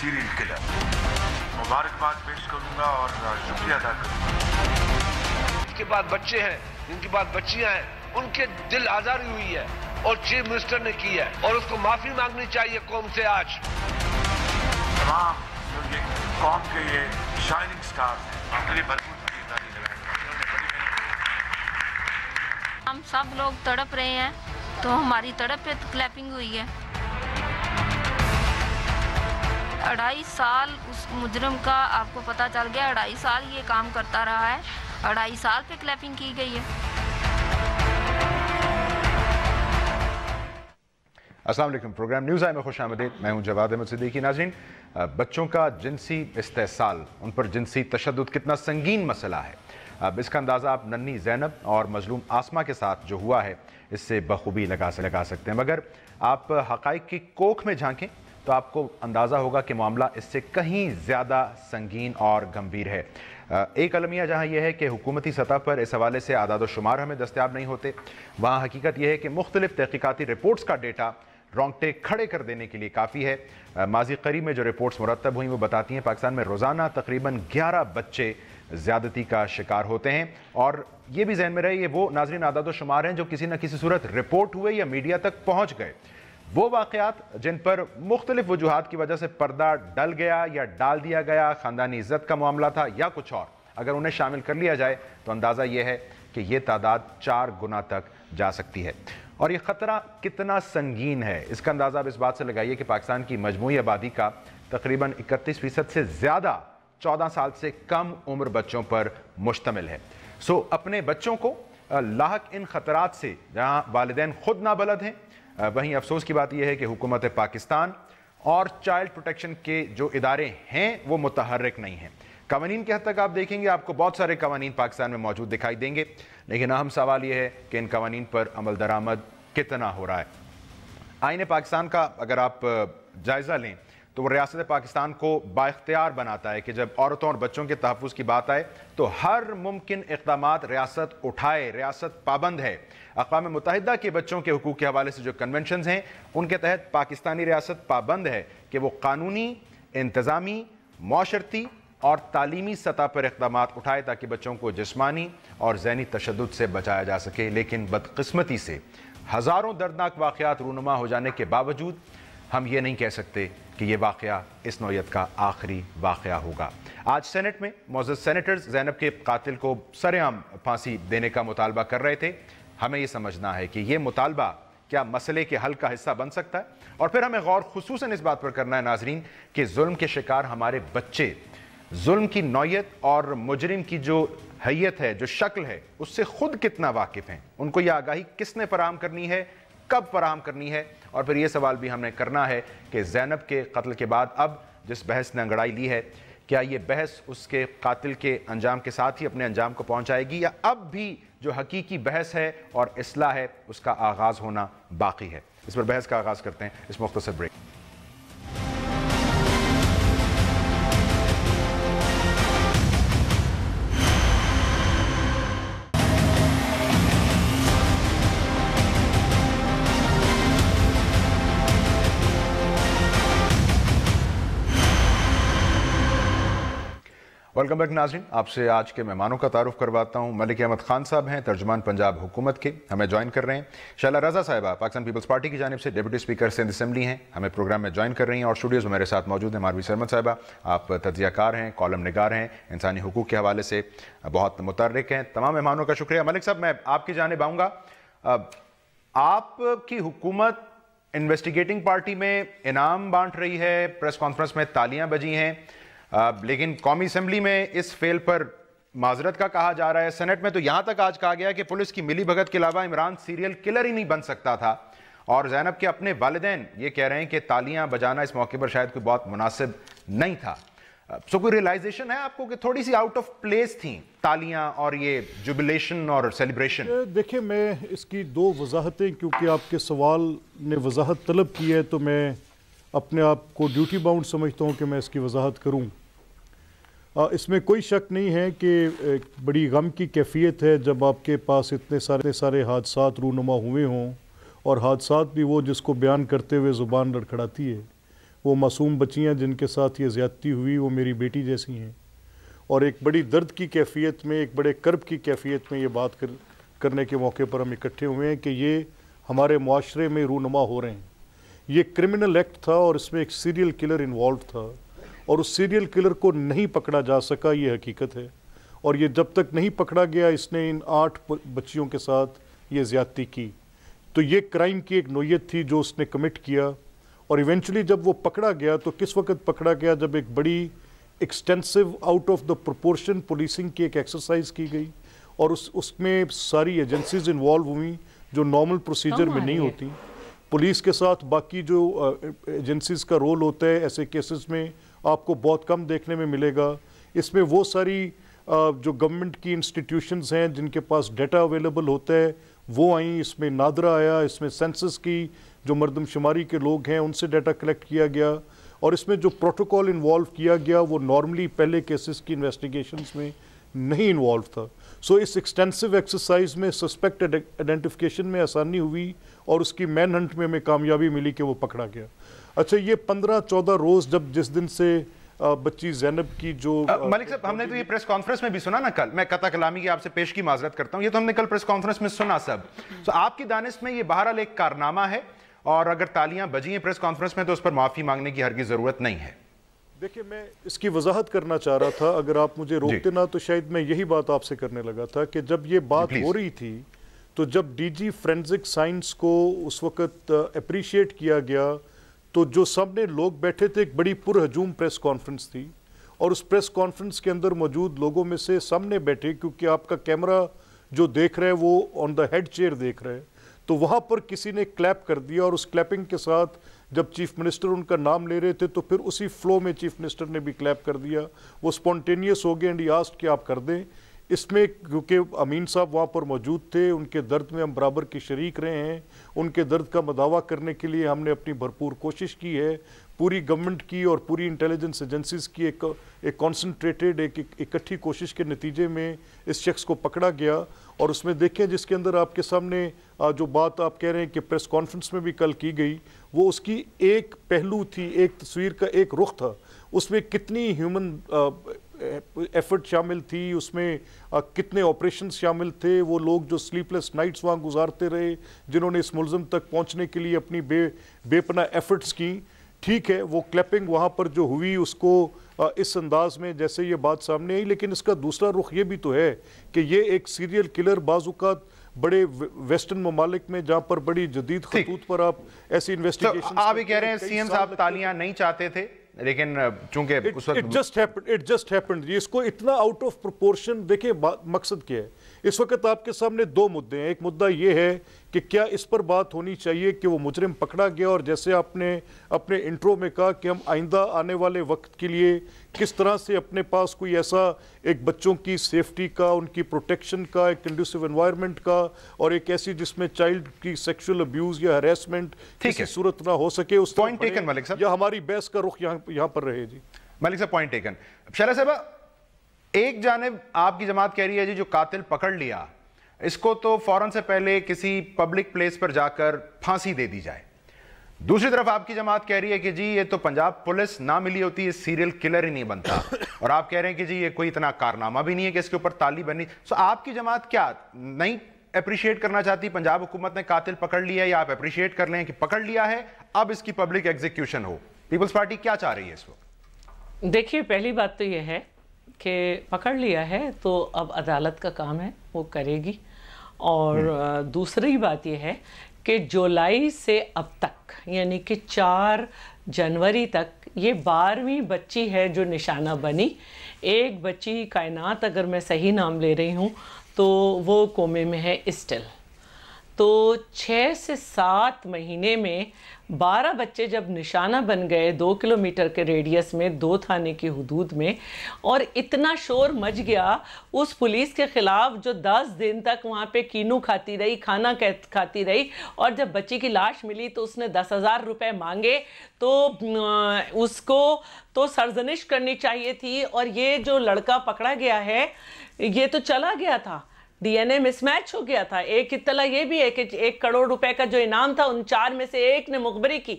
Serial killer. मुबारकबाद पेश करूंगा और शुक्रिया अदा करूंगा। जिनके पास बच्चे हैं, जिनके पास बच्चियां हैं, उनके दिल आजारी हुई है और चीफ मिनिस्टर ने की है और उसको माफी मांगनी चाहिए कौम से। आज तमाम जो ये कौम के ये शाइनिंग स्टार्स हैं, आपके लिए भरपूर ताली लगाएंगे। हम सब लोग तड़प रहे हैं, तो हमारी तड़प पे क्लैपिंग हुई है। 2.5 साल उस मुजरम का आपको पता चल गया, 2.5 साल ये काम करता रहा है, 2.5 साल पे क्लैपिंग की गई है। अस्सलाम वालेकुम, प्रोग्राम न्यूज़ आई में खुश आमदीद। मैं हूं जवाद अहमद सिद्दीकी। नाज़रीन, बच्चों का जिनसी इस्तेसाल, उन पर जिनसी तशद्दुद कितना संगीन मसला है, अब इसका अंदाज़ा आप नन्ही ज़ैनब और मजलूम आसमा के साथ जो हुआ है इससे बखूबी लगा सकते हैं। मगर आप हक़ाइक़ की कोख में झांकें तो आपको अंदाज़ा होगा कि मामला इससे कहीं ज़्यादा संगीन और गंभीर है। एक अलमिया जहाँ यह है कि हुकूमती सतह पर इस हवाले से आदाद व शुमार हमें दस्तयाब नहीं होते, वहाँ हकीकत यह है कि मुख्तलिफ तहकीकाती रिपोर्ट्स का डेटा रोंगटे खड़े कर देने के लिए काफ़ी है। माजी करीब में जो रिपोर्ट्स मुरतब हुई वो बताती हैं पाकिस्तान में रोज़ाना तकरीबन 11 बच्चे ज़्यादती का शिकार होते हैं। और ये भी जहन में रहे, ये वो नाज़रीन आदाद व शुमार हैं जो किसी न किसी सूरत रिपोर्ट हुए या मीडिया तक पहुँच गए। वो वाक़यात जिन पर मुख्तलिफ वजूहात की वजह से पर्दा डल गया या डाल दिया गया, ख़ानदानी इज़्ज़त का मामला था या कुछ और, अगर उन्हें शामिल कर लिया जाए तो अंदाज़ा ये है कि ये तादाद 4 गुना तक जा सकती है। और ये ख़तरा कितना संगीन है इसका अंदाज़ा आप इस बात से लगाइए कि पाकिस्तान की मजमूई आबादी का तकरीबन 31% से ज़्यादा 14 साल से कम उम्र बच्चों पर मुश्तमिल है। सो अपने बच्चों को लाहक इन ख़तरात से जहाँ वालिदैन खुद नाबलद हैं, वहीं अफसोस की बात यह है कि हुकूमत पाकिस्तान और चाइल्ड प्रोटेक्शन के जो इदारे हैं वो मुतहर्रिक नहीं हैं। कवानीन के हद तक आप देखेंगे आपको बहुत सारे कवानीन पाकिस्तान में मौजूद दिखाई देंगे, लेकिन अहम सवाल यह है कि इन कवानीन पर अमल दरामद कितना हो रहा है। आईन पाकिस्तान का अगर आप जायज़ा लें तो वो रियासत पाकिस्तान को बाइख्तियार बनाता है कि जब औरतों और बच्चों के तहफ़्फ़ुज़ की बात आए तो हर मुमकिन इक़दामात रियासत उठाए। रियासत पाबंद है। अक़वाम मुत्तहिदा के बच्चों के हुकूक़ के हवाले से जो कन्वेंशंस हैं उनके तहत पाकिस्तानी रियासत पाबंद है कि वो कानूनी, इंतज़ामी, मुआशरती और तालीमी सतह पर इक़दामात उठाए ताकि बच्चों को जिस्मानी और ज़हनी तशद्दुद से बचाया जा सके। लेकिन बदकिस्मती से हज़ारों दर्दनाक वाक़यात रूनुमा हो जाने के बावजूद हम ये नहीं कह सकते कि ये वाक़या इस नौयत का आखिरी वाक़या होगा। आज सेनेट में मौजूद सेनेटर्स ज़ैनब के कातिल को सरेआम फांसी देने का मुतालबा कर रहे थे। हमें ये समझना है कि ये मुतालबा क्या मसले के हल का हिस्सा बन सकता है, और फिर हमें गौर खुसूसन इस बात पर करना है नाजरीन कि जुल्म के शिकार हमारे बच्चे जुल्म की नौयत और मुजरिम की जो हैयत है, जो शक्ल है, उससे खुद कितना वाकिफ़ हैं, उनको यह आगाही किसने फराहम करनी है, कब फराहम करनी है। और फिर यह सवाल भी हमने करना है कि ज़ैनब के कत्ल के बाद अब जिस बहस ने अंगड़ाई ली है, क्या ये बहस उसके कातिल के अंजाम के साथ ही अपने अंजाम को पहुंचाएगी या अब भी जो हकीकी बहस है और इस्लाह है उसका आगाज़ होना बाकी है। इस पर बहस का आगाज़ करते हैं इस मुख्तसर ब्रेक। वेलकम बैक नाज़रीन, आपसे आज के मेहमानों का तारुफ करवाता हूँ। मलिक अहमद खान साहब हैं, तर्जुमान पंजाब हुकूमत के, हमें ज्वाइन कर रहे हैं। शैला रज़ा साहिबा पाकिस्तान पीपल्स पार्टी की जानिब से डिप्टी स्पीकर सिंध असेंबली हैं, हमें प्रोग्राम में ज्वाइन कर रही हैं। और स्टूडियोज़ में मेरे साथ मौजूद हैं मारवी सरमद साहिबा, आप तज्ज़ियाकार हैं, कॉलम निगार हैं, इंसानी हुकूक़ के हवाले से बहुत मुतर्रिक हैं। तमाम मेहमानों का शुक्रिया। मलिक साहब, मैं आपकी जानिब आऊँगा। आपकी हुकूमत इन्वेस्टिगेटिंग पार्टी में इनाम बांट रही है, प्रेस कॉन्फ्रेंस में तालियां बजी हैं, लेकिन कौमी असेंबली में इस फेल पर माजरत का कहा जा रहा है। सेनेट में तो यहां तक आज कहा गया कि पुलिस की मिली भगत के अलावा इमरान सीरियल किलर ही नहीं बन सकता था। और ज़ैनब के अपने वालिदैन ये कह रहे हैं कि तालियां बजाना इस मौके पर शायद कोई बहुत मुनासिब नहीं था। सो कोई रियलाइजेशन है आपको कि थोड़ी सी आउट ऑफ प्लेस थी तालियां और ये जुबिलेशन और सेलिब्रेशन? देखिए, मैं इसकी दो वजाहतें, क्योंकि आपके सवाल ने वजाहत तलब की है तो मैं अपने आप को ड्यूटी बाउंड समझता हूँ कि मैं इसकी वजाहत करूँ। इसमें कोई शक नहीं है कि बड़ी गम की कैफियत है जब आपके पास इतने सारे हादसात रूनुमा हुए हों और हादसात भी वो जिसको बयान करते हुए ज़ुबान लड़खड़ाती है। وہ मासूम बच्चियाँ जिनके साथ ये ज़्यादती हुई वो मेरी बेटी जैसी हैं, और एक बड़ी दर्द की कैफियत में, एक बड़े कर्ब की कैफियत में ये बात करने के मौके पर हम इकट्ठे हुए हैं कि ये हमारे मुआशरे में रूनुमा हो रहे हैं। ये क्रिमिनल एक्ट था और इसमें एक सीरियल किलर इन्वॉल्व था, और उस सीरियल किलर को नहीं पकड़ा जा सका, ये हकीकत है। और ये जब तक नहीं पकड़ा गया, इसने इन 8 बच्चियों के साथ ये ज़्यादती की। तो ये क्राइम की एक नोयत थी जो उसने कमिट किया। और इवेंचुअली जब वो पकड़ा गया तो किस वक्त पकड़ा गया, जब एक बड़ी extensive out of the proportion policing की एक एक्सरसाइज की गई, और उसमें सारी एजेंसीज इन्वॉल्व हुई जो नॉर्मल प्रोसीजर में नहीं होती। पुलिस के साथ बाकी जो एजेंसीज का रोल होता है ऐसे केसेस में आपको बहुत कम देखने में मिलेगा। इसमें वो सारी जो गवर्नमेंट की इंस्टीट्यूशंस हैं जिनके पास डाटा अवेलेबल होता है वो आई, इसमें नादरा आया, इसमें सेंसस की जो मर्दमशुमारी के लोग हैं उनसे डाटा कलेक्ट किया गया, और इसमें जो प्रोटोकॉल इन्वॉल्व किया गया वो नॉर्मली पहले केसेस की इन्वेस्टिगेशंस में नहीं इन्वॉल्व था। सो इस एक्सटेंसिव एक्सरसाइज में सस्पेक्ट आइडेंटिफिकेशन में आसानी हुई और उसकी मैन हंट में हमें कामयाबी मिली कि वो पकड़ा गया। अच्छा, ये 15-14 रोज़ जब जिस दिन से बच्ची ज़ैनब की जो मलिक साहब, हमने तो ये प्रेस कॉन्फ्रेंस में भी सुना ना कल, मैं कता कलामी की आपसे पेश की माजरत करता हूँ, ये तो हमने कल प्रेस कॉन्फ्रेंस में सुना सब। तो आपकी दानिश में ये बहरहाल एक कारनामा है, और अगर तालियां बजी हैं प्रेस कॉन्फ्रेंस में तो उस पर माफ़ी मांगने की हरगिज़ ज़रूरत नहीं है। देखिए, मैं इसकी वजाहत करना चाह रहा था, अगर आप मुझे रोकते ना तो शायद मैं यही बात आपसे करने लगा था कि जब ये बात हो रही थी तो जब डीजी फोरेंसिक साइंस को उस वक्त अप्रिशिएट किया गया तो जो सामने लोग बैठे थे, एक बड़ी पुरहजूम प्रेस कॉन्फ्रेंस थी, और उस प्रेस कॉन्फ्रेंस के अंदर मौजूद लोगों में से सामने बैठे, क्योंकि आपका कैमरा जो देख रहे हैं वो ऑन द हेड चेयर देख रहे हैं, तो वहाँ पर किसी ने क्लैप कर दिया, और उस क्लैपिंग के साथ जब चीफ मिनिस्टर उनका नाम ले रहे थे तो फिर उसी फ्लो में चीफ मिनिस्टर ने भी क्लैप कर दिया। वो स्पॉन्टेनियस हो गए एंड ही आस्क्ड कि आप कर दें। इसमें क्योंकि अमीन साहब वहाँ पर मौजूद थे, उनके दर्द में हम बराबर की शरीक रहे हैं, उनके दर्द का मदावा करने के लिए हमने अपनी भरपूर कोशिश की है। पूरी गवर्नमेंट की और पूरी इंटेलिजेंस एजेंसीज की एक कॉन्सनट्रेटेड एक इकट्ठी कोशिश के नतीजे में इस शख्स को पकड़ा गया। और उसमें देखें जिसके अंदर आपके सामने जो बात आप कह रहे हैं कि प्रेस कॉन्फ्रेंस में भी कल की गई, वो उसकी एक पहलू थी, एक तस्वीर का एक रुख था। उसमें कितनी ह्यूमन एफर्ट शामिल थी, उसमें कितने ऑपरेशंस शामिल थे, वो लोग जो स्लीपलेस नाइट्स वहाँ गुजारते रहे, जिन्होंने इस मुलज़म तक पहुँचने के लिए अपनी बेपनाह एफर्ट्स की। ठीक है, वो क्लैपिंग वहाँ पर जो हुई उसको इस अंदाज में जैसे ये बात सामने आई, लेकिन इसका दूसरा रुख ये भी तो है कि ये एक सीरियल किलर बाज़-औक़ात बड़े वेस्टर्न ममालिक में जहाँ पर बड़ी जदीद खतूत पर आप ऐसी इन्वेस्टिगेशन आप ये कह रहे हैं सीएम साहब तालियां नहीं चाहते थे, लेकिन चूंकि उस वक्त इट जस्ट हैपेंड। इसको इतना आउट ऑफ प्रोपोर्शन, देखिए मकसद क्या है, इस वक्त आपके सामने 2 मुद्दे हैं। एक मुद्दा ये है कि क्या इस पर बात होनी चाहिए कि वो मुजरिम पकड़ा गया, और जैसे आपने अपने इंट्रो में कहा कि हम आइंदा आने वाले वक्त के लिए किस तरह से अपने पास कोई ऐसा एक बच्चों की सेफ्टी का, उनकी प्रोटेक्शन का, एक कंड्यूसिव एनवायरनमेंट का, और एक ऐसी जिसमें चाइल्ड की सेक्सुअल अब्यूज या हैरेसमेंट किसी सूरत ना हो सके, उस पॉइंट टेकन मलिक साहब, या हमारी बहस का रुख यहाँ पर रहे। जी मलिक साहब, पॉइंट टेकन। शैला साहब, एक जानिब आपकी जमात कह रही है जी जो कातिल पकड़ लिया इसको तो फौरन से पहले किसी पब्लिक प्लेस पर जाकर फांसी दे दी जाए, दूसरी तरफ आपकी जमात कह रही है कि जी ये तो पंजाब पुलिस ना मिली होती ये सीरियल किलर ही नहीं बनता, और आप कह रहे हैं कि जी ये कोई इतना कारनामा भी नहीं है कि इसके ऊपर ताली बनी। सो आपकी जमात क्या नहीं अप्रिशिएट करना चाहती पंजाब हुकूमत ने कातिल पकड़ लिया, या आप अप्रिशिएट कर लें कि पकड़ लिया है, अब इसकी पब्लिक एग्जीक्यूशन हो? पीपल्स पार्टी क्या चाह रही है इस वक्त? देखिए, पहली बात तो ये है कि पकड़ लिया है तो अब अदालत का काम है, वो करेगी। और दूसरी बात ये है कि जुलाई से अब तक यानी कि 4 जनवरी तक ये 12वीं बच्ची है जो निशाना बनी। एक बच्ची कायनात, अगर मैं सही नाम ले रही हूँ, तो वो कोमे में है स्टिल। तो 6 से 7 महीने में 12 बच्चे जब निशाना बन गए 2 किलोमीटर के रेडियस में, 2 थाने की हुदूद में, और इतना शोर मच गया उस पुलिस के ख़िलाफ़ जो 10 दिन तक वहाँ पे कीनू खाती रही, खाना खाती रही, और जब बच्ची की लाश मिली तो उसने 10,000 रुपये मांगे, तो उसको तो सरजनिश करनी चाहिए थी। और ये जो लड़का पकड़ा गया है ये तो चला गया था, डीएनए मिसमैच हो गया था। एक इत्तला ये भी है कि 1 करोड़ रुपए का जो इनाम था उन 4 में से एक ने मुखबरी की,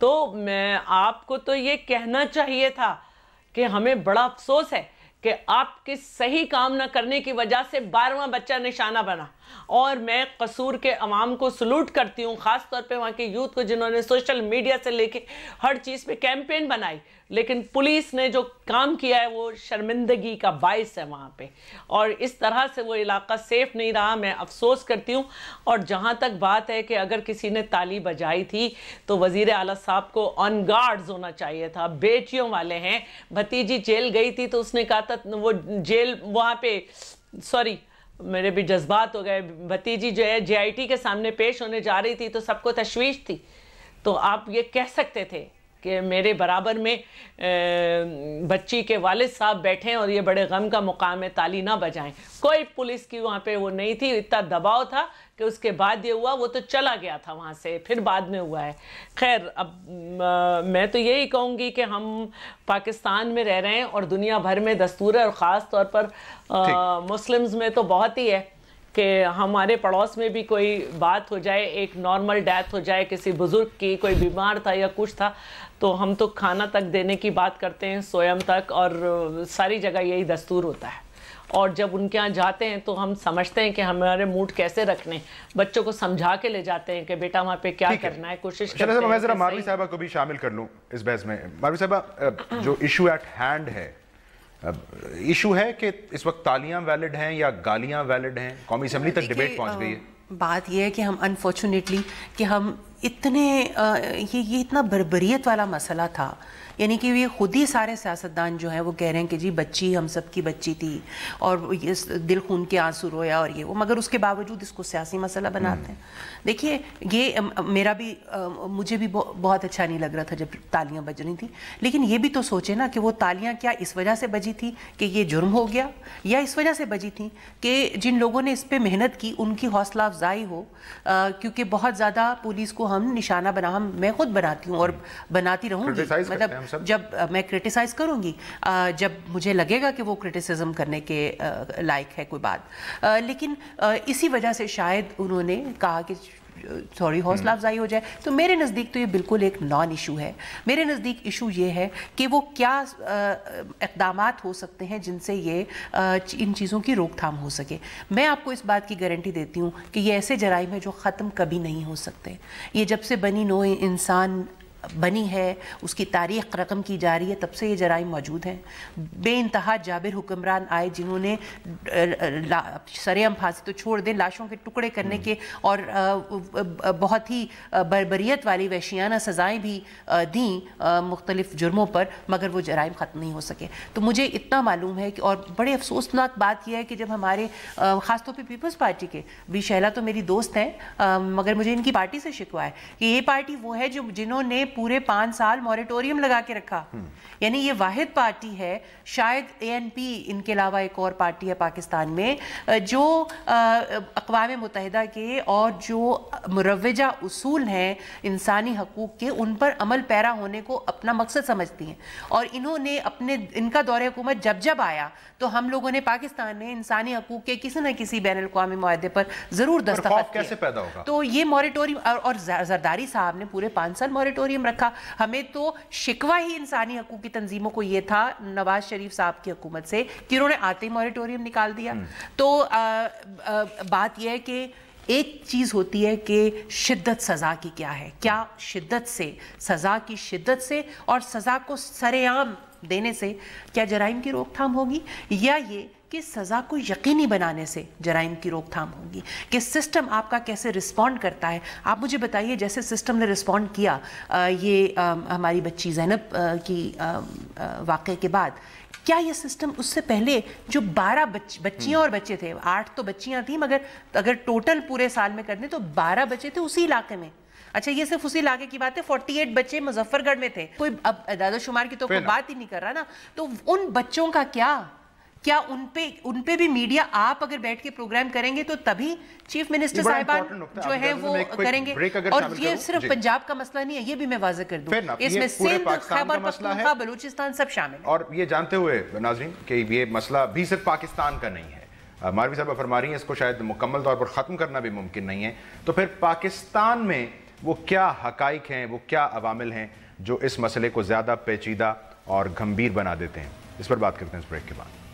تو میں آپ کو تو یہ کہنا چاہیے تھا کہ ہمیں بڑا افسوس ہے کہ آپ کے صحیح کام نہ کرنے کی وجہ سے 12واں بچہ نشانہ بنا. اور میں قصور کے عوام کو سلوٹ کرتی ہوں, خاص طور پہ وہاں کے یوتھ کو جنہوں نے سوشل میڈیا سے لے کے ہر چیز پہ کیمپین بنائی. لیکن پولیس نے جو کام کیا ہے وہ شرمندگی کا باعث ہے وہاں پہ, اور اس طرح سے وہ علاقہ سیف نہیں رہا. میں افسوس کرتی ہوں. اور جہاں تک بات ہے کہ اگر کسی نے تالی بجائی تھی تو وزیر اعلیٰ صاحب کو آن گارڈز ہونا چاہیے تھا. بیٹیوں والے ہیں, بھتیجی جیل گئی تھی تو اس نے کہا تھا وہ جیل وہاں پہ, سوری میرے بھی جذبات ہو گئے, بھتیجی جو ہے جے آئی ٹی کے سامنے پیش ہونے جا رہی تھی تو سب کو تشویش تھی. تو آپ یہ کہہ سکتے تھے کہ میرے برابر میں بچی کے والد صاحب بیٹھیں اور یہ بڑے غم کا مقام ہے, تالی نہ بجائیں. کوئی پولیس کی وہاں پہ وہ نہیں تھی, اتنا دباؤ تھا کہ اس کے بعد یہ ہوا. وہ تو چلا گیا تھا وہاں سے, پھر بعد میں ہوا ہے. خیر, اب میں تو یہی کہوں گی کہ ہم پاکستان میں رہ رہے ہیں اور دنیا بھر میں دستور ہے, اور خاص طور پر مسلمز میں تو بہت ہی ہے کہ ہمارے پڑوس میں بھی کوئی بات ہو جائے, ایک نارمل ڈیتھ ہو جائے کسی بزرگ کی, کوئی بیمار تھا یا کچھ تھا, تو ہم تو کھانا تک دینے کی بات کرتے ہیں, سویم تک, اور ساری جگہ یہی دستور ہوتا ہے. اور جب ان کے ہاں جاتے ہیں تو ہم سمجھتے ہیں کہ ہمارے موڈ کیسے رکھنے, بچوں کو سمجھا کے لے جاتے ہیں کہ بیٹا وہاں پہ کیا کرنا ہے, کوشش کرتے ہیں. میں ذرا ماروی صاحبہ کو بھی شامل کر لوں اس بحث میں. ماروی صاحبہ, جو ایشو ایٹ ہینڈ ہے, ایشو ہے کہ اس وقت تالیاں ویلڈ ہیں یا گالیاں ویلڈ ہیں؟ قومی اسمبلی تک ڈیبیٹ پہنچ گئی ہے. بات یہ ہے کہ ہم انفارچونیٹلی کہ ہم اتنے یہ اتنا بربریت والا مسئلہ تھا, یعنی کہ یہ خود ہی سارے سیاستدان جو ہیں وہ کہہ رہے ہیں کہ جی بچی ہم سب کی بچی تھی اور دل خون کے آنسو رویا اور یہ وہ, مگر اس کے باوجود اس کو سیاسی مسئلہ بناتے ہیں. دیکھیے یہ میرا بھی, مجھے بھی بہت اچھا نہیں لگ رہا تھا جب تالیاں بج رہی تھیں, لیکن یہ بھی تو سوچے نا کہ وہ تالیاں کیا اس وجہ سے بجی تھی کہ یہ جرم ہو گیا, یا اس وجہ سے بجی تھیں کہ جن لوگوں نے اس پہ محنت کی ان کی حوصلہ افزائی ہو, کیونکہ بہت زیادہ پولیس کو ہم نشانہ بنا, میں خود بناتی ہوں اور بناتی رہوں گی. مطلب جب میں کرٹیسائز کروں گی جب مجھے لگے گا کہ وہ کرٹیسزم کرنے کے لائق ہے کوئی بات, لیکن اسی وجہ سے شاید انہوں نے کہا کہ تھوڑی حوصلہ افزائی ہو جائے. تو میرے نزدیک تو یہ بالکل ایک نان ایشو ہے. میرے نزدیک ایشو یہ ہے کہ وہ کیا اقدامات ہو سکتے ہیں جن سے یہ ان چیزوں کی روک تھام ہو سکے. میں آپ کو اس بات کی گارنٹی دیتی ہوں کہ یہ ایسے جرائم ہیں جو ختم کبھی نہیں ہو سکتے. یہ جب سے بنی نوع انسان بنی ہے, اس کی تاریخ رقم کی جا رہی ہے, تب سے یہ جرائم موجود ہیں. بے انتہا جابر حکمران آئے جنہوں نے سرے عام پھانسی تو چھوڑ دیں, لاشوں کے ٹکڑے کرنے کے اور بہت ہی بربریت والی وحشیانہ سزائیں بھی دیں مختلف جرموں پر, مگر وہ جرائم ختم نہیں ہو سکے. تو مجھے اتنا معلوم ہے کہ, اور بڑے افسوسناک بات یہ ہے کہ جب ہمارے خاص طور پہ پیپلز پارٹی کے بھی, شیلا تو میری دوست ہیں مگر مجھے ان کی پارٹی سے شکوہ ہے کہ یہ پارٹی وہ ہے جنہوں نے پورے 5 سال موریٹوریم لگا کے رکھا. یعنی یہ واحد پارٹی ہے, شاید اے این پی ان کے علاوہ ایک اور پارٹی ہے پاکستان میں جو اقوام متحدہ کے اور جو مروجہ اصول ہیں انسانی حقوق کے, ان پر عمل پیرا ہونے کو اپنا مقصد سمجھتی ہیں. اور انہوں نے ان کا دور حکومت جب آیا تو ہم لوگوں نے پاکستان میں انسانی حقوق کے کسی نہ کسی بین الاقوامی معاہدے پر ضرور دستخط کیے. کیسے پیدا ہوگا؟ تو یہ موریٹوریم, اور زرداری صاحب نے پورے 5 سال موریٹوریم رکھا. ہمیں تو شکوہ ہی انسانی حقوق کی تنظیموں کو یہ تھا نواز شریف صاحب کی حکومت سے کہ انہوں نے آتے ہی موریٹوریم نکال دیا. تو بات یہ ہے کہ ایک چیز ہوتی ہے کہ شدت سزا کی کیا ہے, کیا شدت سے, سزا کی شدت سے اور سزا کو سرے عام دینے سے کیا جرائم کی روک تھام ہوگی, یا یہ کہ سزا کو یقینی بنانے سے جرائم کی روک تھام ہوگی, کہ سسٹم آپ کا کیسے رسپونڈ کرتا ہے. آپ مجھے بتائیے جیسے سسٹم نے رسپونڈ کیا یہ ہماری بچی زینب کی واقعے کے بعد, کیا یہ سسٹم اس سے پہلے جو 12 بچیاں اور بچے تھے, 8 تو بچیاں تھیں مگر اگر ٹوٹل پورے سال میں کر دیں تو 12 بچے تھے اسی علاقے میں. اچھا یہ صرف اسی علاقے کی بات ہے, 48 بچے مظفر گڑھ میں تھے, کوئی اب اعداد و شمار کی تو کوئی بات ہی نہیں کر رہا نا. تو ان بچوں کا کیا ان پہ بھی میڈیا, آپ اگر بیٹھ کے پروگرام کریں گے تو تبھی چیف منسٹر صاحبان جو ہے وہ کریں گے. اور یہ صرف پنجاب کا مسئلہ نہیں ہے, یہ بھی میں واضح کر دوں, اس میں سندھ, خیبر پختونخوا, بلوچستان سب شامل ہیں. اور یہ جانتے ہوئے ناظرین کہ یہ مسئلہ بھی صرف پاکستان کا نہیں ہے, ماروی صاحبہ فرما رہی ہیں اس کو شاید مکمل طور پر ختم کرنا بھی ممکن نہیں ہے, تو پھر پاکستان میں وہ کیا حقائق ہیں, وہ کیا عوامل ہیں جو اس مسئلے کو زیادہ پیچیدہ اور گھمبیر بنا دیتے ہیں. اس پر بات کرتے ہیں اس بریک کے بعد.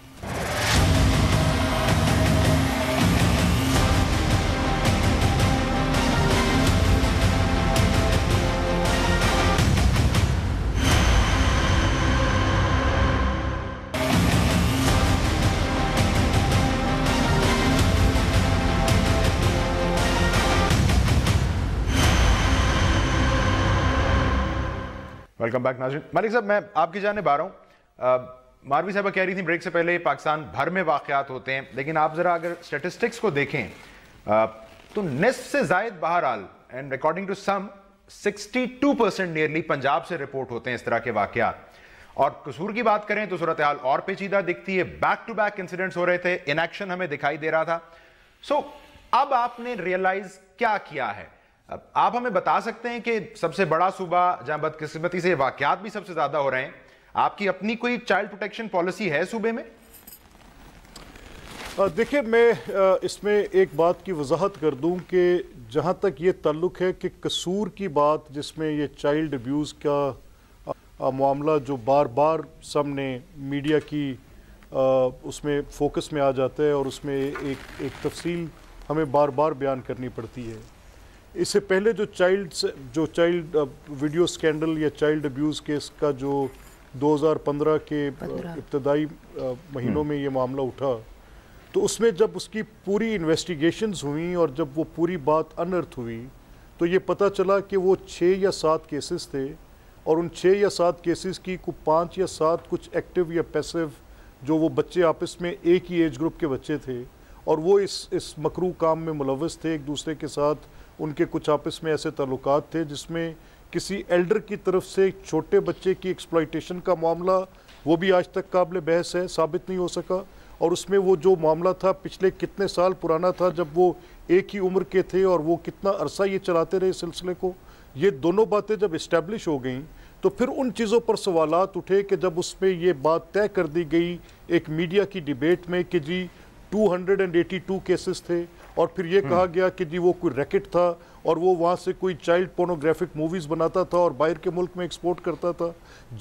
ویلکم بیک ناظرین. ملک صاحب, میں آپ کی جانب آ رہا ہوں. ماروی صاحبہ کہہ رہی تھیں بریک سے پہلے پاکستان بھر میں واقعات ہوتے ہیں, لیکن آپ ذرا اگر اسٹیٹسٹکس کو دیکھیں تو نصف سے زائد بہرحال, and according to some 62% nearly Punjab سے رپورٹ ہوتے ہیں اس طرح کے واقعات. اور قصور کی بات کریں تو صورتحال اور پیچیدہ دکھتی ہے. بیک ٹو بیک انسیڈنٹس ہو رہے تھے, انیکشن ہمیں دکھائی دے رہا تھا. سو اب آپ نے ریئلائز کیا کیا ہے؟ آپ ہمیں بتا سکتے ہیں کہ سب سے بڑا صوبہ جہاں بدقسمتی سے واقعات بھی سب سے زیادہ ہو رہے ہیں, آپ کی اپنی کوئی چائلڈ پروٹیکشن پالیسی ہے صوبے میں؟ دیکھیں, میں اس میں ایک بات کی وضاحت کر دوں کہ جہاں تک یہ تعلق ہے کہ قصور کی بات, جس میں یہ چائلڈ ابیوز کا معاملہ جو بار بار سامنے میڈیا کی اس میں فوکس میں آ جاتا ہے اور اس میں ایک تفصیل ہمیں بار بار بیان کرنی پڑتی ہے. اس سے پہلے جو چائلڈ ویڈیو سکینڈل یا چائلڈ ابیوز کیس کا جو 2015 کے ابتدائی مہینوں میں یہ معاملہ اٹھا, تو اس میں جب اس کی پوری انویسٹیگیشنز ہوئیں اور جب وہ پوری بات انرتھ ہوئی تو یہ پتہ چلا کہ وہ 6 یا 7 کیسز تھے, اور ان 6 یا 7 کیسز کی 5 یا 7 کچھ ایکٹیو یا پیسیو جو وہ بچے آپس میں ایک ہی ایج گروپ کے بچے تھے, اور وہ اس مکروہ کام میں ملوث تھے. ایک دوسرے کے ساتھ ان کے کچھ آپس میں ایسے تعلقات تھے جس میں کسی ایلڈر کی طرف سے چھوٹے بچے کی ایکسپلائٹیشن کا معاملہ, وہ بھی آج تک قابل بحث ہے, ثابت نہیں ہو سکا. اور اس میں وہ جو معاملہ تھا پچھلے کتنے سال پرانا تھا جب وہ ایک ہی عمر کے تھے اور وہ کتنا عرصہ یہ چلاتے رہے اس سلسلے کو. یہ دونوں باتیں جب اسٹیبلش ہو گئیں تو پھر ان چیزوں پر سوالات اٹھے کہ جب اس میں یہ بات طے کر دی گئی ایک میڈیا کی ڈیبیٹ میں کہ جی 282 کیسز تھے, اور پھر یہ کہا گیا کہ جی وہ کوئی ریکٹ تھا اور وہ وہاں سے کوئی چائلڈ پورنوگرافک موویز بناتا تھا اور باہر کے ملک میں ایکسپورٹ کرتا تھا.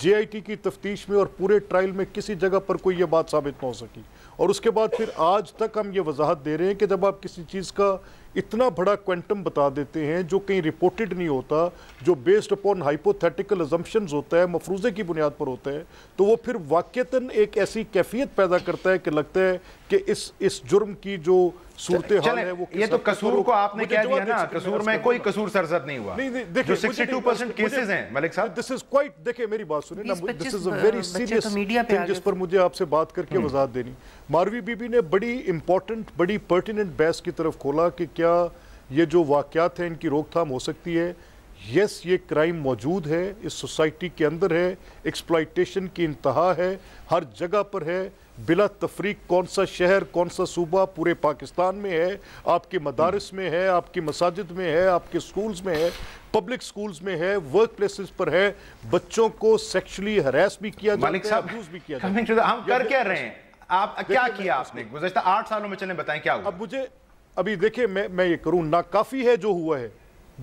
JIT کی تفتیش میں اور پورے ٹرائل میں کسی جگہ پر کوئی یہ بات ثابت نہ ہو سکی. اور اس کے بعد پھر آج تک ہم یہ وضاحت دے رہے ہیں کہ جب آپ کسی چیز کا اتنا بڑا کوانٹم بتا دیتے ہیں جو کہیں رپورٹڈ نہیں ہوتا, جو بیسڈ اپون ہائپوتھیٹیکل ازمپشنز ہوتا ہے, مفروضے کی بنیاد پر ہوتا ہے, تو وہ پھر واقعتاً ایک ایسی کیفیت پیدا کرتا ہے کہ لگتا ہے کہ اس جرم کی جو صورتحال ہے وہ یہ تو قصور کو آپ نے کہہ دیا نا, قصور میں کوئی قصور سرزد نہیں ہوا. جو 62% کیسز ہیں ملک صاحب, دس از کوائٹ, دیکھیں میری بات سنیں نا, دس از اے ویری سیریس تھنگ جس پر مجھے آپ سے بات کر کے وضاحت دینی. ماروی بی بی نے بڑی امپورٹنٹ, بڑی پرٹیننٹ بحث کی طرف کھولا کہ کیا یہ جو واقعات ہیں ان کی روک تھام ہو سکتی ہے. یس, یہ کرائم موجود ہے, اس سوسائٹی کے اندر ہے, ایکسپلائٹیشن کی انتہا ہے, ہر جگہ پر ہے, بلا تفریق کون سا شہر کون سا صوبہ پورے پاکستان میں ہے, آپ کے مدارس میں ہے, آپ کی مساجد میں ہے, آپ کے سکولز میں ہے, پبلک سکولز میں ہے, ورک پلیسز پر ہے, بچوں کو سیکشلی ہراس بھی کیا جاتا ہے, ابیوز بھی کیا جاتا ہے. ہم کر کیا رہے ہیں, آپ کیا کیا آپ نے گزشتہ 8 سالوں میں, چلیں بتائیں کیا ہوا. اب مجھے ابھی دیکھیں میں یہ کروں, ناکافی ہے جو ہوا ہے,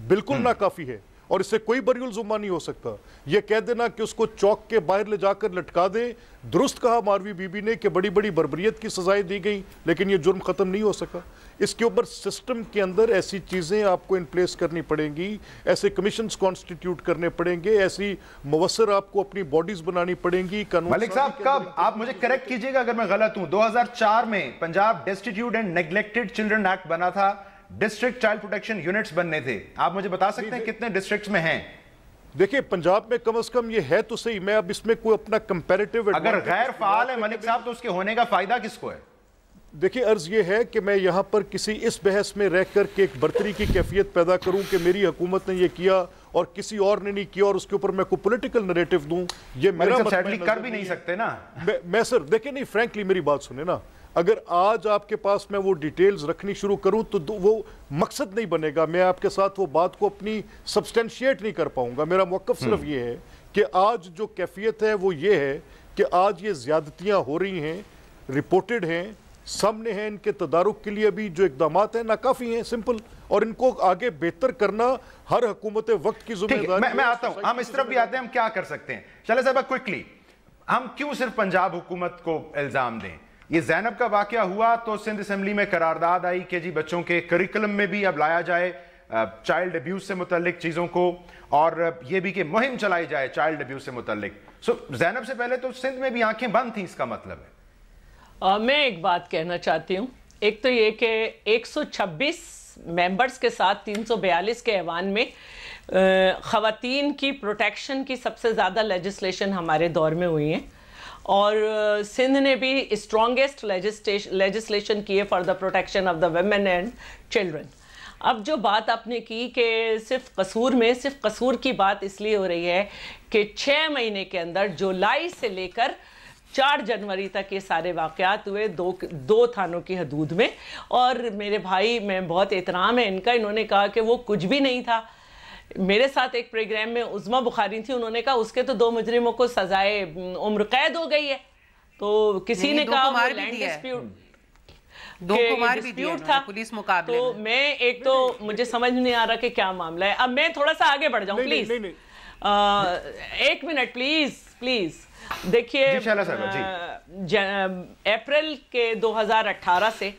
بالکل ناکافی ہے, اور اس سے کوئی بری الزمہ نہیں ہو سکتا. یہ کہہ دینا کہ اس کو چوک کے باہر لے جا کر لٹکا دیں, درست کہا ماروی بی بی نے کہ بڑی بڑی بربریت کی سزائیں دی گئی, لیکن یہ جرم ختم نہیں ہو سکا. اس کے اوپر سسٹم کے اندر ایسی چیزیں آپ کو ان پلیس کرنی پڑیں گی, ایسے کمیشنز کانسٹیٹیوٹ کرنے پڑیں گے, ایسی موثر آپ کو اپنی باڈیز بنانی پڑیں گی. ملک صاحب کب, آپ مجھے کریکٹ کیجئے گا اگر میں غلط ہوں, 2004 میں Punjab destitute and neglected children act بنا تھا, ڈسٹرکٹ چائلڈ پروٹیکشن یونٹس بننے تھے, آپ مجھے بتا سکتے ہیں کتنے ڈسٹرکٹس میں ہیں؟ دیکھیں پنجاب میں کم از کم یہ ہے تو صحیح, میں اب اس میں کوئی اپنا کمپیریٹیو, اگر غیر فعال ہے ملک صاحب تو اس کے ہونے کا فائدہ کس کو ہے؟ دیکھیں عرض یہ ہے کہ میں یہاں پر کسی اس بحث میں رہ کر کے ایک برتری کی کیفیت پیدا کروں کہ میری حکومت نے یہ کیا اور کسی اور نے نہیں کیا, اور اس کے اوپر میں کوئی پولیٹیکل نریٹو دوں, یہ میرا مطلب کر بھی نہیں سکتے نا. میں سر دیکھیں نہیں, فرینکلی میری بات سنیں نا, اگر آج آپ کے پاس میں وہ ڈیٹیلز رکھنی شروع کروں تو وہ مقصد نہیں بنے گا, میں آپ کے ساتھ وہ بات کو اپنی سبسٹینشیٹ نہیں کر پاؤں گا. میرا موقف صرف یہ ہے کہ آج جو کیفیت ہے وہ یہ ہے کہ آج یہ زیادتیاں ہو رہی ہیں, رپورٹڈ ہیں, सामने हैं, इनके तदारुक के लिए अभी जो इकदामात हैं नाकाफी हैं, सिंपल, और इनको आगे बेहतर करना हर हुकूमत वक्त की जिम्मेदारी। मैं आता हूं, हम इस तरफ भी आते हैं, हम क्या कर सकते हैं। शैला साहबा क्विकली, हम क्यों सिर्फ पंजाब हुकूमत को इल्जाम दें? ये ज़ैनब का वाकया हुआ तो सिंध असेंबली में करारदाद आई कि जी बच्चों के करिकुलम में भी अब लाया जाए चाइल्ड अब्यूज से मुतल्लिक चीज़ों को, और ये भी कि मुहिम चलाई जाए चाइल्ड अब्यूज से मुतल्लिक। सो ज़ैनब से पहले तो सिंध में भी आंखें बंद थी, इसका मतलब है। मैं एक बात कहना चाहती हूँ, एक तो ये कि 126 मेंबर्स के साथ 342 के ऐवान में ख़वातीन की प्रोटेक्शन की सबसे ज़्यादा लेजिस्लेशन हमारे दौर में हुई है, और सिंध ने भी स्ट्रॉन्गेस्ट लेजिस्लेशन की है for the protection of the women and children. अब जो बात आपने की कि सिर्फ कसूर की बात इसलिए हो रही है कि 6 महीने के अंदर जुलाई से लेकर 4 जनवरी तक ये सारे वाक़यात हुए दो थानों की हदूद में। और मेरे भाई, मैं बहुत एहतराम है इनका, इन्होंने कहा कि वो कुछ भी नहीं था। मेरे साथ एक प्रोग्राम में उज़्मा बुखारी थी, उन्होंने कहा उसके तो 2 मुजरिमों को सजाए उम्र कैद हो गई है। तो किसी ने कहा वो लैंड डिस्प्यूट था, पुलिस मुकाबले तो मैं एक तो मुझे समझ नहीं आ रहा कि क्या मामला है। अब मैं थोड़ा सा आगे बढ़ जाऊं प्लीज, 1 मिनट प्लीज। देखिए, अप्रैल के 2018 से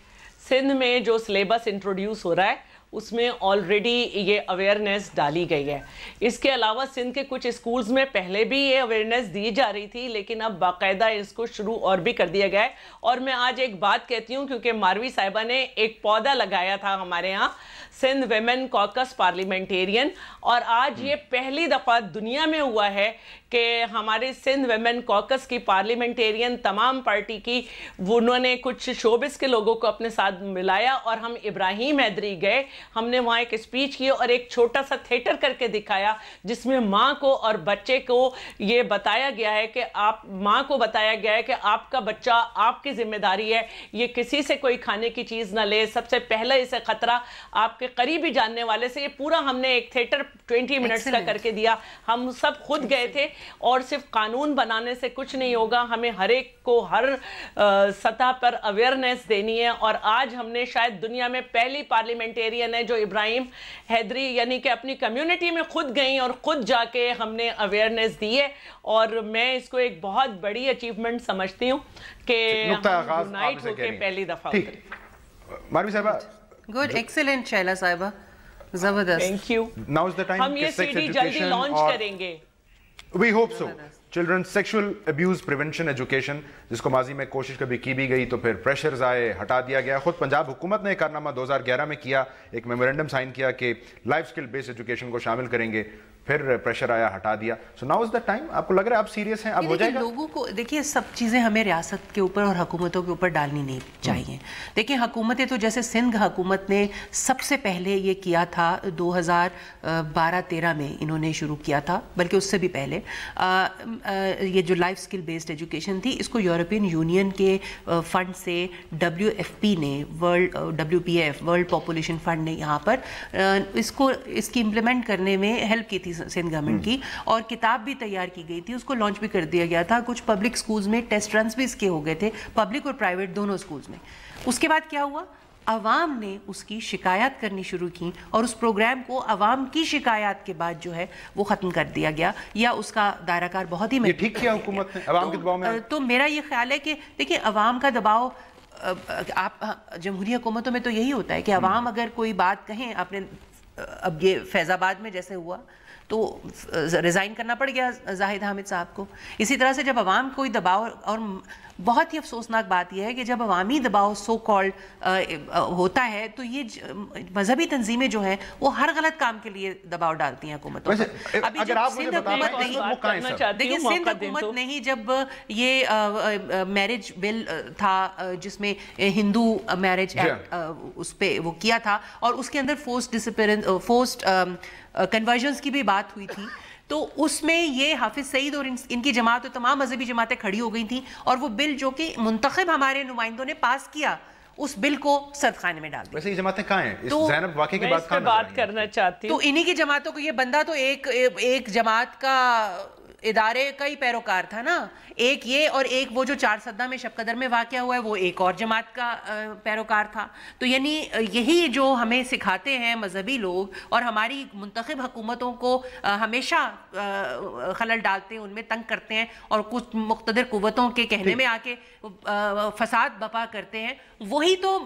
सिंध में जो सिलेबस इंट्रोड्यूस हो रहा है उसमें ऑलरेडी ये अवेयरनेस डाली गई है। इसके अलावा सिंध के कुछ स्कूल्स में पहले भी ये अवेयरनेस दी जा रही थी, लेकिन अब बाकायदा इसको शुरू और भी कर दिया गया है। और मैं आज एक बात कहती हूँ, क्योंकि मारवी साहिबा ने एक पौधा लगाया था हमारे यहाँ, सिंध विमेन कॉकस पार्लियामेंटेरियन, और आज ये पहली दफ़ा दुनिया में हुआ है कि हमारे सिंध विमेन कॉकस की पार्लियामेंटेरियन तमाम पार्टी की, उन्होंने कुछ शोबिस के लोगों को अपने साथ मिलाया और हम इब्राहिम हैदरी गए, हमने वहाँ एक स्पीच की और एक छोटा सा थिएटर करके दिखाया जिसमें माँ को और बच्चे को ये बताया गया है कि माँ को बताया गया है कि आपका बच्चा आपकी जिम्मेदारी है, ये किसी से कोई खाने की चीज़ ना ले, सबसे पहले इसे खतरा आपके करीबी जानने वाले से। ये पूरा हमने एक थिएटर 20 मिनट्स का करके दिया, हम सब खुद गए थे। और सिर्फ कानून बनाने से कुछ नहीं होगा, हमें हर एक को हर सतह पर अवेयरनेस देनी है। और आज हमने शायद दुनिया में पहली पार्लियामेंटेरियन है जो इब्राहिम हैदरी यानी कि अपनी कम्युनिटी में खुद गई और खुद जाके हमने अवेयरनेस दी है, और मैं इसको एक बहुत बड़ी अचीवमेंट समझती हूँ कि यूनाइट होकर पहली दफा। मारवी साहिबा, गुड, एक्सीलेंट शैला साहिबा, जबरदस्त, thank you. Now is the time, हम ये सीडी जल्दी लॉन्च करेंगे। We hope so. Children sexual abuse prevention education, जिसको माजी में कोशिश कभी की भी गई तो फिर प्रेशर्स आए, हटा दिया गया। खुद पंजाब हुकूमत ने कारनामा 2011 में किया, एक मेमोरेंडम साइन किया कि लाइफ स्किल बेस्ड एजुकेशन को शामिल करेंगे, फिर प्रेशर आया, हटा दिया। So now is the time. आपको लग रहा है आप सीरियस हैं, अब हो जाएगा? लोगों को देखिए, सब चीज़ें हमें रियासत के ऊपर और हुकूमतों के ऊपर डालनी नहीं चाहिए। देखिए, हुकूमतें तो जैसे सिंध हुकूमत ने सबसे पहले ये किया था 2012-13 में इन्होंने शुरू किया था, बल्कि उससे भी पहले ये जो लाइफ स्किल बेस्ड एजुकेशन थी, इसको यूरोपियन यूनियन के फंड से WFP ने, WPF वर्ल्ड पॉपुलेशन फंड ने यहाँ पर इसकी इम्प्लीमेंट करने में हेल्प की थी सिंध गवर्नमेंट की, और किताब भी तैयार की गई थी, उसको लॉन्च भी कर दिया गया था। कुछ पब्लिक स्कूल्स में टेस्ट रन्स भी इसके हो गए थे, पब्लिक और प्राइवेट दोनों स्कूल्स में। उसके बाद क्या हुआ, अवाम ने उसकी शिकायत करनी शुरू की, और उस प्रोग्राम को अवाम की शिकायत के बाद जो है वो ख़त्म कर दिया गया, या उसका दायराकार बहुत ही ठीक किया हुकूमत ने अवाम के दबाव में। तो मेरा ये ख्याल है कि देखिए, अवाम का दबाव, आप जमहूरी हुकूमतों में तो यही होता है कि अवाम अगर कोई बात कहें, आपने अब ये फैज़ाबाद में जैसे हुआ तो रिज़ाइन करना पड़ गया जाहिद हामिद साहब को। इसी तरह से जब अवाम कोई दबाव, और बहुत ही अफसोसनाक बात यह है कि जब अवामी दबाव सो कॉल्ड होता है तो ये मजहबी तंजीमें जो हैं वो हर गलत काम के लिए दबाव डालती हैं हुकूमतों पर। अभी जब सिंध हुकूमत ने ही जब ये मैरिज बिल था जिसमें हिंदू मैरिज एक्ट उस पर वो किया था, और उसके अंदर फोर्स्ड कन्वर्जन्स की भी बात हुई थी, तो उसमें ये हाफिज सईद और इनकी जमात और तमाम मजहबी जमातें खड़ी हो गई थी, और वो बिल जो कि मुंतखब हमारे नुमाइंदों ने पास किया, उस बिल को सदखाने में डाल दिया। वैसे ये जमातें कहाँ हैं? इस ज़ैनब वाक़े की बात करना चाहती हूँ। तो इन्हीं की जमातों को, ये बंदा तो एक जमात का ادارے کا ہی پیروکار تھا نا, ایک یہ اور ایک وہ جو 4 سدہ میں شب قدر میں واقعہ ہوا ہے وہ ایک اور جماعت کا پیروکار تھا. تو یعنی یہی جو ہمیں سکھاتے ہیں مذہبی لوگ اور ہماری منتخب حکومتوں کو ہمیشہ خلل ڈالتے ہیں, ان میں تنگ کرتے ہیں اور کچھ مقتدر قوتوں کے کہنے میں آ کے فساد بپا کرتے ہیں, وہی تو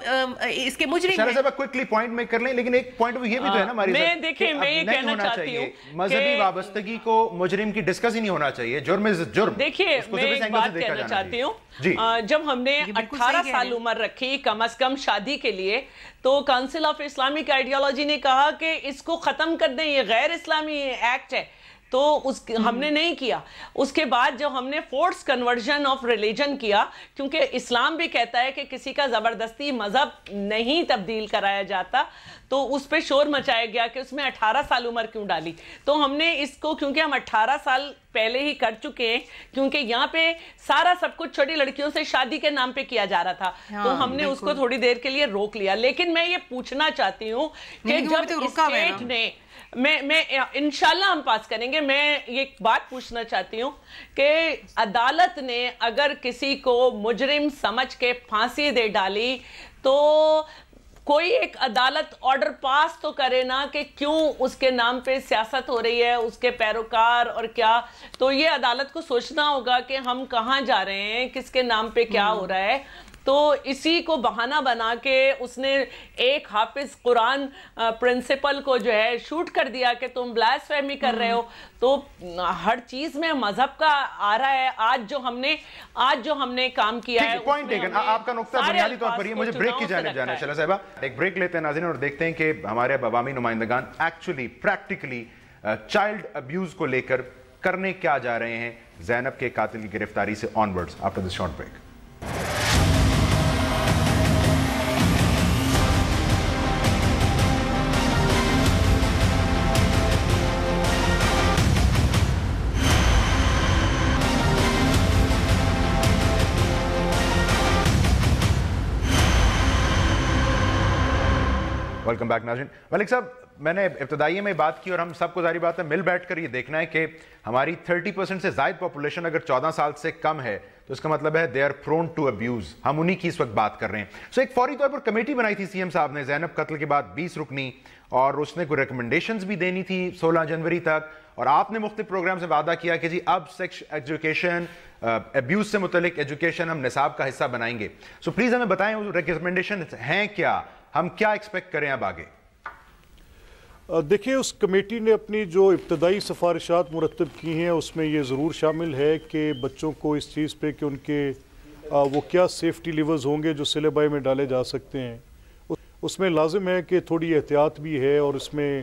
اس کے مجرم ہیں. شہرہ صاحب کوئکلی پوائنٹ میک کر لیں, لیکن ایک پوائنٹ وہ یہ بھی تو ہے نا ہماری میں دیکھیں میں یہ کہنا چاہتی ہوں مذہبی وابستگی کو مجرم کی ڈسکس ہی نہیں ہونا چاہیے, جرم از جرم. دیکھیے میں ایک بات کہنا چاہتی ہوں, جب ہم نے 18 سال عمر رکھی کم از کم شادی کے لیے, تو کونسل آف اسلامک آئیڈیالوجی نے کہا کہ اس کو ختم کر دیں, یہ غیر اسلامی ایکٹ ہے, تو ہم نے نہیں کیا. اس کے بعد جب ہم نے فورس کنورژن آف ریلیجن کیا, کیونکہ اسلام بھی کہتا ہے کہ کسی کا زبردستی مذہب نہیں تبدیل کرایا جاتا, تو اس پہ شور مچایا گیا کہ اس میں 18 سال عمر کیوں ڈالی. تو ہم نے اس کو, کیونکہ ہم 18 سال پہلے ہی کر چکے ہیں, کیونکہ یہاں پہ سارا سب کچھ چھوٹی لڑکیوں سے شادی کے نام پہ کیا جا رہا تھا, تو ہم نے اس کو تھوڑی دیر کے لیے روک لیا. لیکن میں یہ پوچھنا چاہتی ہوں کہ جب اسٹیٹ نے, میں انشاءاللہ ہم پاس کریں گے, میں یہ بات پوچھنا چاہتی ہوں کہ عدالت نے اگر کسی کو مجرم سمجھ کے پھانسی دے ڈالی, تو کوئی ایک عدالت آرڈر پاس تو کرے نا کہ کیوں اس کے نام پہ سیاست ہو رہی ہے, اس کے پیروکار اور کیا. تو یہ عدالت کو سوچنا ہوگا کہ ہم کہاں جا رہے ہیں, کس کے نام پہ کیا ہو رہا ہے. تو اسی کو بہانہ بنا کے اس نے ایک حافظ قرآن پرنسپل کو جو ہے شوٹ کر دیا کہ تم بلاسفیمی کر رہے ہو. تو ہر چیز میں مذہب کا آ رہا ہے. آج جو ہم نے کام کیا ہے, پوائنٹ ٹیکن, آپ کا نقطہ بنیادی طور پر یہ. مجھے بریک کی جانب جانا ہے شہلا صاحبہ, ایک بریک لیتے ہیں ناظرین, اور دیکھتے ہیں کہ ہمارے اب عوامی نمائندگان ایکچولی پریکٹیکلی چائلڈ ابیوز کو لے کر کرنے کیا جا رہے ہیں زینب کے قاتل کی گرفتاری سے onwards after this short break. Welcome back ناظرین. ملک صاحب, میں نے ابتدائی میں بات کی اور ہم سب کو ظاہری بات ہے مل بیٹھ کر یہ دیکھنا ہے کہ ہماری 30% سے زائد پاپولیشن اگر 14 سال سے کم ہے تو اس کا مطلب ہے they are prone to abuse. ہم انہی کی اس وقت بات کر رہے ہیں. سو ایک فوری طور پر کمیٹی بنائی تھی سی ایم صاحب نے زینب قتل کے بعد 20 رکنی, اور اس نے کوئی ریکمنڈیشنز بھی دینی تھی 16 جنوری تک, اور آپ نے مختلف پروگرام سے وعدہ کیا کہ جی اب سیکس ایجوکیشن, ابیوز سے متعلق ایجوکیشن ہم نصاب کا حصہ بنائیں گے. سو پلیز ہمیں بتائیں وہ ریکمنڈیشن ہیں کیا, ہم کیا ایکسپیکٹ کریں اب آگے. دیکھیں, اس کمیٹی نے اپنی جو ابتدائی سفارشات مرتب کی ہیں اس میں یہ ضرور شامل ہے کہ بچوں کو اس چیز پہ کہ ان کے وہ کیا سیفٹی لیورز ہوں گے جو سلیبائی میں ڈالے جا سکتے ہیں, اس میں لازم ہے کہ تھوڑی احتیاط بھی ہے. اور اس میں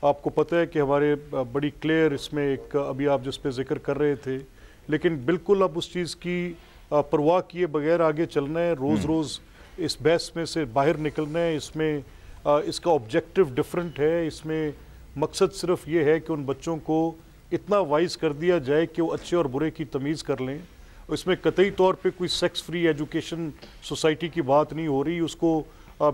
آپ کو پتہ ہے کہ ہمارے بڑی کلیئر اس میں ایک ابھی آپ جس پہ ذکر کر رہے تھے, لیکن بالکل اب اس چیز کی پرواہ کیے بغیر آگے چلنا ہے, روز روز اس بحث میں سے باہر نکلنا ہے. اس میں اس کا آبجیکٹو ڈیفرنٹ ہے. اس میں مقصد صرف یہ ہے کہ ان بچوں کو اتنا وائز کر دیا جائے کہ وہ اچھے اور برے کی تمیز کر لیں. اس میں قطعی طور پہ کوئی سیکس فری ایجوکیشن سوسائٹی کی بات نہیں ہو رہی. اس کو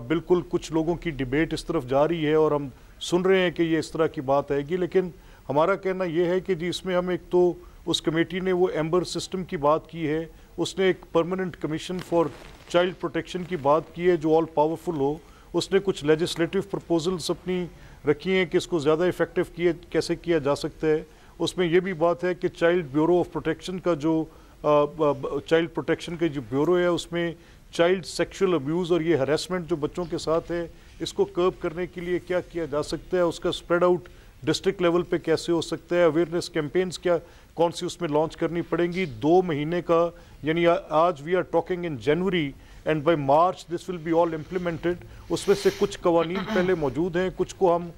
بالکل کچھ لوگوں کی ڈیبیٹ اس طرف جا رہی ہے اور ہم سن رہے ہیں کہ یہ اس طرح کی بات آئے گی, لیکن ہمارا کہنا یہ ہے کہ جی اس میں ہم ایک تو اس کمیٹی نے وہ ایمبر سسٹم کی بات کی ہے, اس نے ایک permanent commission for child protection کی بات کی ہے جو آل پاورفل ہو. اس نے کچھ لیجسلیٹو پرپوزلز اپنی رکھی ہیں کہ اس کو زیادہ افیکٹو کیسے کیا جا سکتا ہے. اس میں یہ بھی بات ہے کہ چائلڈ بیورو آف پروٹیکشن کا جو چائلڈ پروٹیکشن کا جو بیورو ہے اس میں چائلڈ سیکشول ابیوز اور یہ ہراسمنٹ جو بچوں کے ساتھ ہے اس کو کرب کرنے کے لیے کیا کیا جا سکتا ہے, اس کا اسپریڈ آؤٹ ڈسٹرکٹ لیول پہ کیسے ہو سکتا ہے, اویئرنیس کیمپینز کون سی اس میں لانچ کرنی پڑیں گی. 2 مہینے کا, یعنی آج we are talking in January and by March this will be all implemented. اس میں سے کچھ قوانین پہلے موجود ہیں, کچھ کو ہم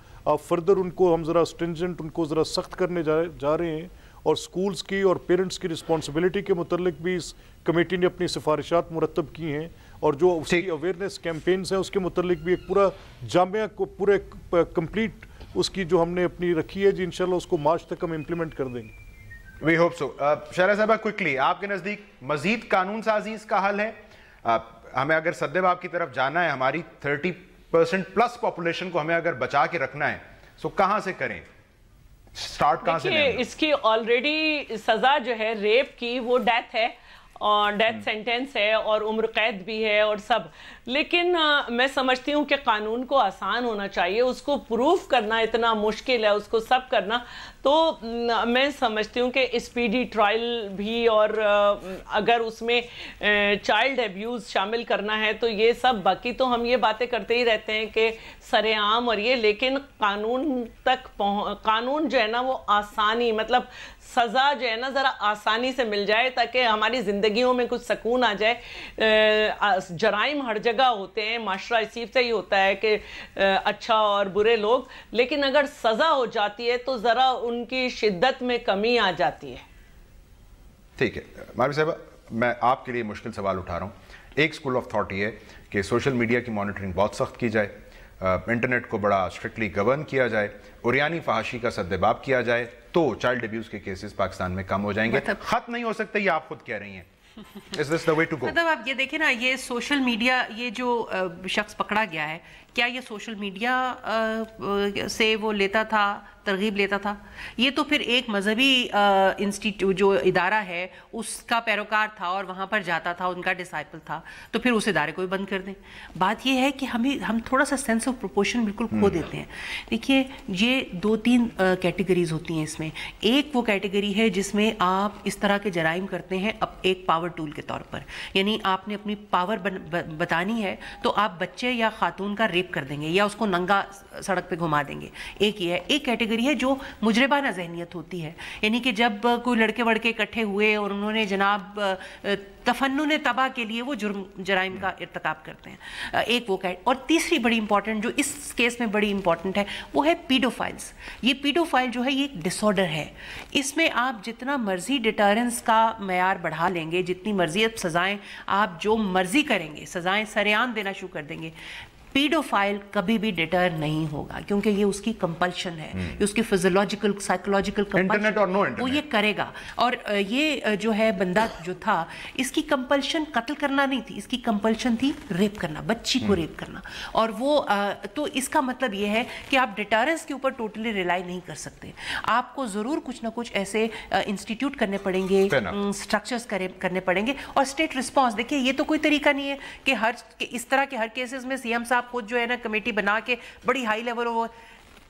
فردر ان کو ہم ذرا اسٹرنجنٹ ان کو ذرا سخت کرنے جا رہے ہیں. اور سکولز کی اور پیرنٹس کی رسپانسبلٹی کے متعلق بھی اس کمیٹی نے اپنی سفارشات مرتب کی ہیں, اور جو اس کی اویئرنیس کیمپینز ہیں اس کے متعلق بھی ایک پورا جامعہ کو پورے کمپلیٹ اس کی جو ہم نے اپنی رکھی ہے جی انشاءاللہ اس کو مارچ تک ہم امپلیمنٹ کر دیں گے. We hope so. شہرہ صاحبہ کوئکلی, آپ کے نزدیک مزید قانون سازی اس کا حل ہے؟ ہمیں اگر سدے باب کی طرف جانا ہے, ہماری 30% پلس پاپولیشن کو ہمیں اگر بچا کے رکھنا ہے, سو کہاں سے کریں؟ स्टार्ट कहां से लेंगे? इसकी ऑलरेडी सजा जो है रेप की वो डेथ है और डेथ सेंटेंस है और उम्र कैद भी है और सब, लेकिन मैं समझती हूँ कि कानून को आसान होना चाहिए, उसको प्रूफ करना इतना मुश्किल है, उसको सब करना, तो मैं समझती हूँ कि स्पीडी ट्रायल भी, और अगर उसमें चाइल्ड एब्यूज़ शामिल करना है तो ये सब, बाकी तो हम ये बातें करते ही रहते हैं कि सरेआम और ये, लेकिन कानून तक कानून जो है ना वो आसानी, मतलब सज़ा जो है ना ज़रा आसानी से मिल जाए ताकि हमारी ज़िंदगियों में कुछ सुकून आ जाए। जराइम हर जगह होते हैं, माशरा इसी से ही होता है कि अच्छा और बुरे लोग, लेकिन अगर सज़ा हो जाती है तो ज़रा उनकी शिद्दत में कमी आ जाती है। ठीक है मारवी साहब, मैं आपके लिए मुश्किल सवाल उठा रहा हूँ। एक स्कूल ऑफ थॉट ये है कि सोशल मीडिया की मॉनिटरिंग बहुत सख्त की जाए, इंटरनेट को बड़ा स्ट्रिक्टली गवर्न किया जाए, उरियानी फहाशी का सद्देबाब किया जाए, तो चाइल्ड अब्यूज के केसेस पाकिस्तान में कम हो जाएंगे। खत्म नहीं हो सकते, ये आप खुद कह रही हैं। Is this the way to go? मतलब आप ये देखें ना, ये सोशल मीडिया, ये जो शख्स पकड़ा गया है, क्या ये सोशल मीडिया से वो लेता था, तरगीब लेता था? ये तो फिर एक मजहबी इंस्टीट्यूट जो इदारा है उसका पैरोकार था और वहाँ पर जाता था, उनका डिसाइपल था, तो फिर उस इदारे को भी बंद कर दें। बात ये है कि हम थोड़ा सा सेंस ऑफ प्रोपोर्शन बिल्कुल खो देते हैं। देखिए, ये 2-3 कैटेगरीज होती हैं इसमें। एक वो कैटेगरी है जिसमें आप इस तरह के जराइम करते हैं अब एक पावर टूल के तौर पर, यानी आपने अपनी पावर बतानी है तो आप बच्चे या खातून का रेप कर देंगे या उसको नंगा सड़क पे घुमा देंगे। एक ये है। एक कैटेगरी है जो मुजरिबाना जहनियत होती है, यानी कि जब कोई लड़के वड़के इकट्ठे हुए और उन्होंने जनाब तफन्नुन तबाह के लिए वो जराइम का इर्तिकाब करते हैं, एक वो कैट। और तीसरी बड़ी इंपॉर्टेंट, जो इस केस में बड़ी इंपॉर्टेंट है, वो है पीडोफाइल्स। ये पीडोफाइल जो है ये एक डिसऑर्डर है। इसमें आप जितना मर्जी डिटरेंस का मयार बढ़ा लेंगे, जितनी मर्जी सजाएं आप जो मर्जी करेंगे, सजाएं सरेआम देना शुरू कर देंगे, पीडोफाइल कभी भी डिटर नहीं होगा, क्योंकि ये उसकी कंपल्शन है, ये उसकी फिजियोलॉजिकल साइकोलॉजिकल इंटरनेट और नो वो ये करेगा। और ये जो है बंदा जो था, इसकी कंपल्शन कत्ल करना नहीं थी, इसकी कंपल्शन थी रेप करना, बच्ची को रेप करना। और वो तो इसका मतलब ये है कि आप डिटरेंस के ऊपर टोटली रिलाई नहीं कर सकते, आपको ज़रूर कुछ ना कुछ ऐसे इंस्टीट्यूट करने पड़ेंगे, स्ट्रक्चर्स करने पड़ेंगे। और स्टेट रिस्पॉन्स, देखिए ये तो कोई तरीका नहीं है कि इस तरह के हर केसेस में सीएम साहब खुद जो है ना कमेटी बना के बड़ी हाई लेवल, वो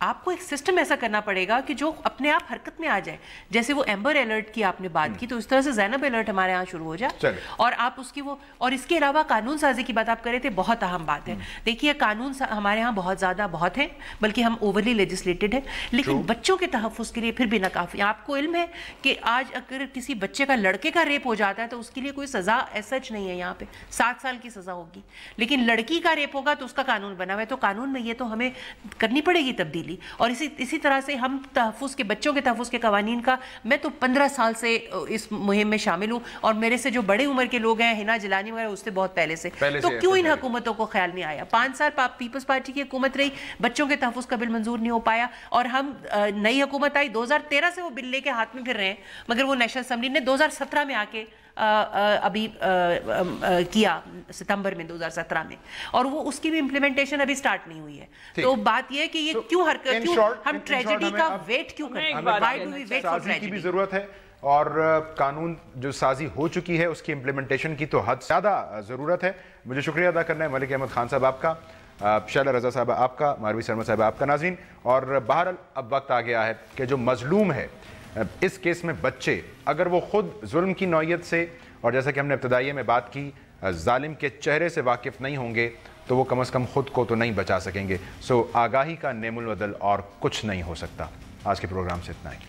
आपको एक सिस्टम ऐसा करना पड़ेगा कि जो अपने आप हरकत में आ जाए। जैसे वो एम्बर अलर्ट की आपने बात की, तो इस तरह से ज़ैनब अलर्ट हमारे यहाँ शुरू हो जाए और आप उसकी वो, और इसके अलावा कानून साजी की बात आप करे थे, बहुत अहम बात है। देखिए कानून हमारे यहाँ बहुत हैं, बल्कि हम ओवरली लेजिस्लेटेड है, लेकिन बच्चों के तहफ़्फ़ुज़ के लिए फिर भी नाकाफ़ी। आपको इल्म है कि आज अगर किसी बच्चे का लड़के का रेप हो जाता है तो उसके लिए कोई सज़ा सच नहीं है, यहाँ पे 7 साल की सज़ा होगी, लेकिन लड़की का रेप होगा तो उसका कानून बना हुआ है। तो कानून में ये तो हमें करनी पड़ेगी तब्दीली। और इसी तरह से हम तहफ़्फ़ुज़ के, बच्चों के तहफ़्फ़ुज़ के कवानीन का, मैं तो 15 साल से इस मुहिम में शामिल हूँ, और मेरे से जो बड़े उम्र के लोग हैं, हिना जिलानी वगैरह, उससे बहुत पहले से तो क्यों इन हुकूमतों को ख्याल नहीं आया? 5 साल पीपल्स पार्टी की हुकूमत रही, बच्चों के तहफ़्फ़ुज़ का बिल मंजूर नहीं हो पाया, और हम नई हुकूमत आई 2013 से वो बिल लेके हाथ में फिर रहे हैं, मगर वो नेशनल असम्बली ने 2017 में आके अभी किया, सितंबर में 2017 में, और वो उसकी भी इम्प्लीमेंटेशन अभी स्टार्ट नहीं हुई है। तो बात ये है कि ये क्यों हम ट्रेजेडी का वेट क्यों करते हैं? Why do we wait for tragedy? की भी जरूरत है, और कानून जो साजी हो चुकी है उसकी इम्प्लीमेंटेशन की तो हद ज़्यादा ज़रूरत है। मुझे शुक्रिया अदा करना है मलिक अहमद खान साहब आपका, शैला रजा साहब आपका, मारवी शर्मा साहब आपका। नाज़रीन, और बहरहाल अब वक्त आ गया है कि जो मजलूम है इस केस में बच्चे, अगर वो खुद जुल्म की नौयत से, और जैसा कि हमने इब्तदाइये में बात की, जालिम के चेहरे से वाकिफ़ नहीं होंगे तो वो कम अज़ कम खुद को तो नहीं बचा सकेंगे। सो आगाही का नेमुल बदल और कुछ नहीं हो सकता। आज के प्रोग्राम से इतना ही।